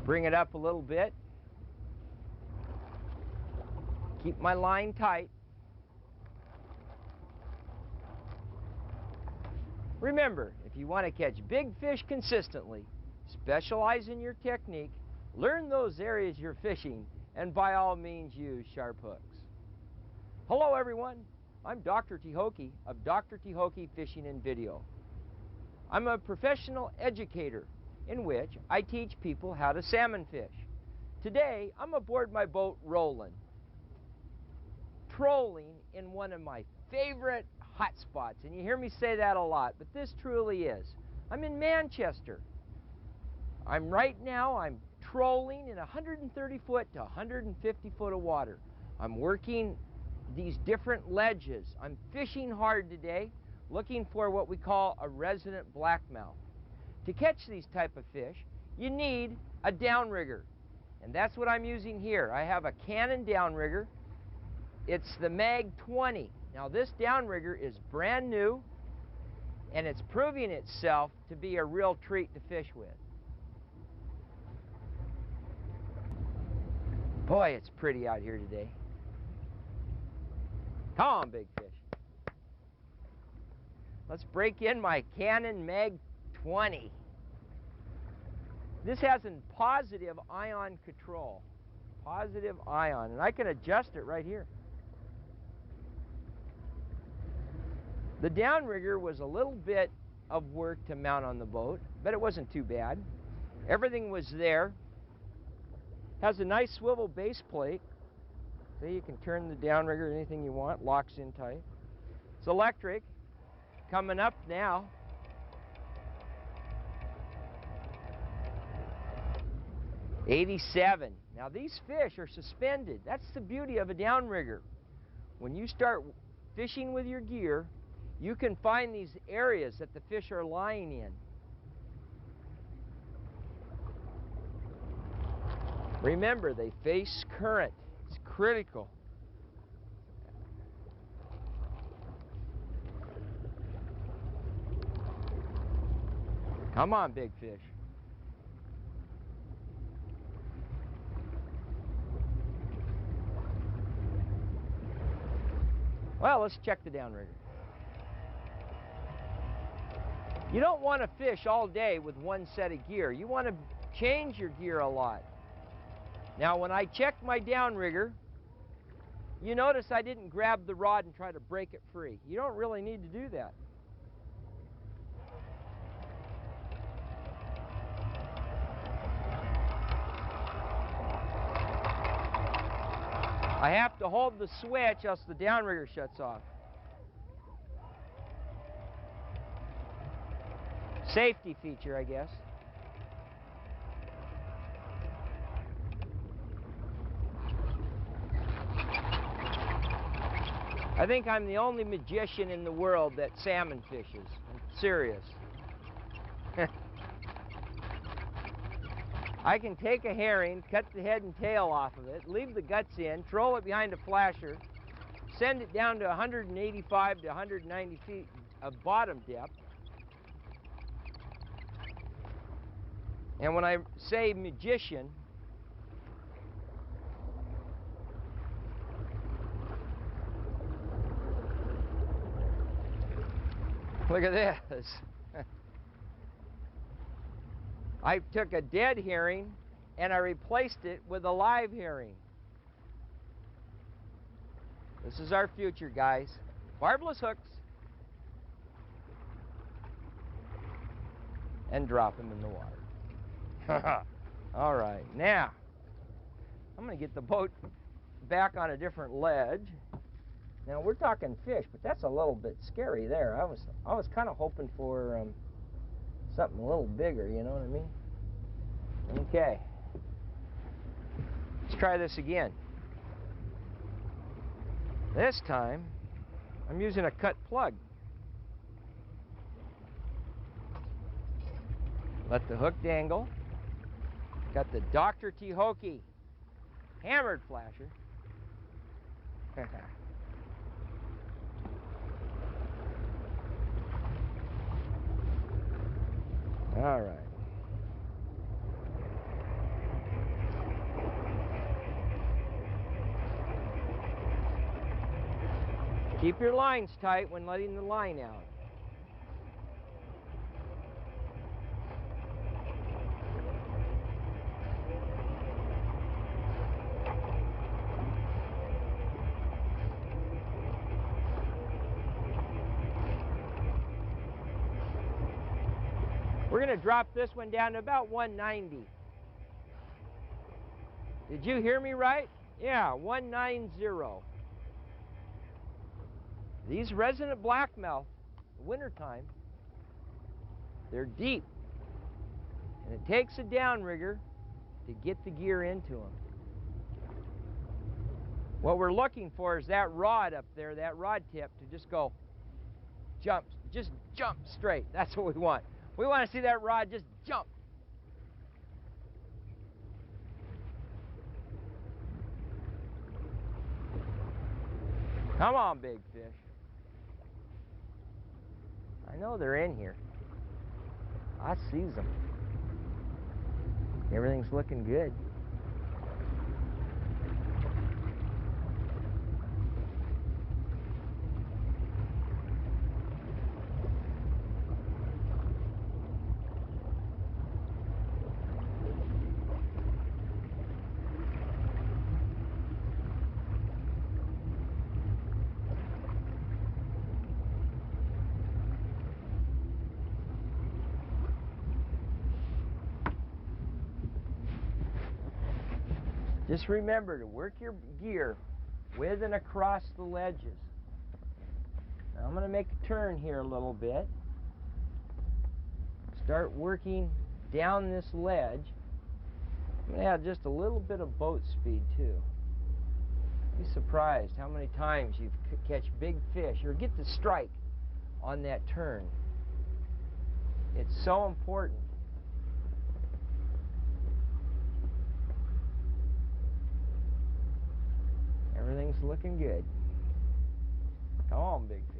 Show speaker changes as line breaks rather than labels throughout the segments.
Bring it up a little bit. Keep my line tight. Remember, if you want to catch big fish consistently, specialize in your technique, learn those areas you're fishing, and by all means use sharp hooks. Hello everyone, I'm Dr. Tehoke of Dr. Tehoke Fishing and Video. I'm a professional educator in which I teach people how to salmon fish. Today, I'm aboard my boat Roland, trolling in one of my favorite hot spots, and you hear me say that a lot, but this truly is. I'm in Manchester. I'm trolling in 130 foot to 150 foot of water. I'm working these different ledges. I'm fishing hard today, looking for what we call a resident blackmouth. To catch these type of fish, you need a downrigger, and that's what I'm using here. I have a Canon downrigger. It's the Mag 20. Now this downrigger is brand new, and it's proving itself to be a real treat to fish with. Boy, it's pretty out here today. Come on, big fish. Let's break in my Canon Mag 20. This has a positive ion control. Positive ion, and I can adjust it right here. The downrigger was a little bit of work to mount on the boat, but it wasn't too bad. Everything was there. Has a nice swivel base plate, so you can turn the downrigger anything you want, locks in tight. It's electric. Coming up now. $87. Now these fish are suspended. That's the beauty of a downrigger. When you start fishing with your gear, you can find these areas that the fish are lying in. Remember, they face current. It's critical. Come on, big fish. Well, let's check the downrigger. You don't want to fish all day with one set of gear. You want to change your gear a lot. Now, when I check my downrigger, you notice I didn't grab the rod and try to break it free. You don't really need to do that. I have to hold the switch, else the downrigger shuts off. Safety feature, I guess. I think I'm the only magician in the world that salmon fishes. I'm serious. I can take a herring, cut the head and tail off of it, leave the guts in, troll it behind a flasher, send it down to 185 to 190 feet of bottom depth. And when I say magician, look at this. I took a dead herring and I replaced it with a live herring. This is our future, guys. Barbless hooks. And drop them in the water. All right, now I'm going to get the boat back on a different ledge. Now we're talking fish, but that's a little bit scary there. I was kind of hoping for something a little bigger, you know what I mean? Okay. Let's try this again. This time, I'm using a cut plug. Let the hook dangle. Got the Dr. Tehoke hammered flasher. All right. Keep your lines tight when letting the line out. We're going to drop this one down to about 190. Did you hear me right? Yeah, 190. These resident blackmouth, wintertime, they're deep. And it takes a downrigger to get the gear into them. What we're looking for is that rod up there, that rod tip, to just go jump straight. That's what we want. We want to see that rod just jump. Come on, big fish. I know they're in here. I sees them. Everything's looking good. Just remember to work your gear with and across the ledges. Now I'm going to make a turn here a little bit. Start working down this ledge. I'm going to add just a little bit of boat speed too. Be surprised how many times you catch big fish or get the strike on that turn. It's so important. Everything's looking good. Come on, big fish.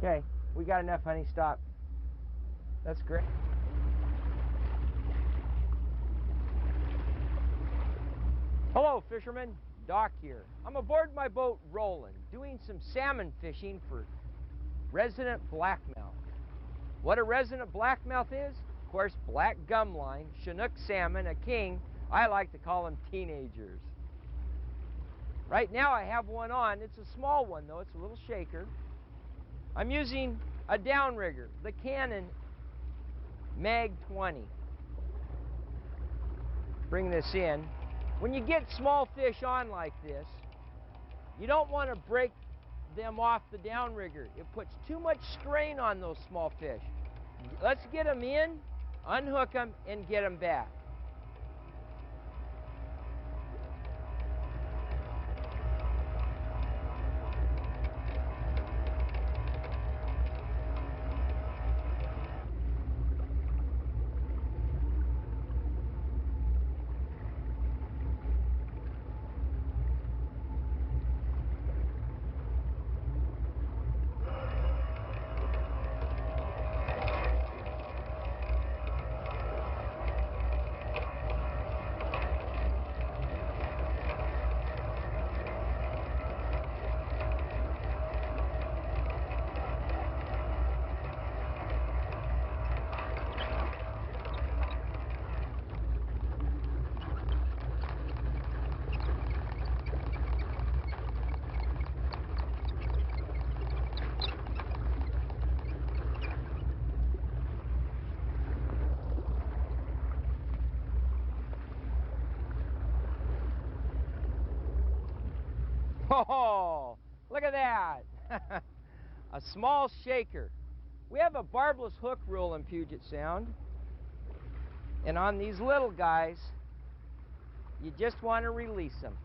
Okay, we got enough, honey. Stop. That's great. Hello, fishermen. Doc here. I'm aboard my boat, Roland, doing some salmon fishing for resident blackmouth. What a resident blackmouth is? Of course, black gumline, chinook salmon, a king. I like to call them teenagers. Right now I have one on. It's a small one, though. It's a little shaker. I'm using a downrigger, the Canon Mag 20. Bring this in. When you get small fish on like this, you don't want to break them off the downrigger. It puts too much strain on those small fish. Let's get them in, unhook them, and get them back. Oh, look at that. A small shaker. We have a barbless hook rule in Puget Sound. And on these little guys, you just want to release them.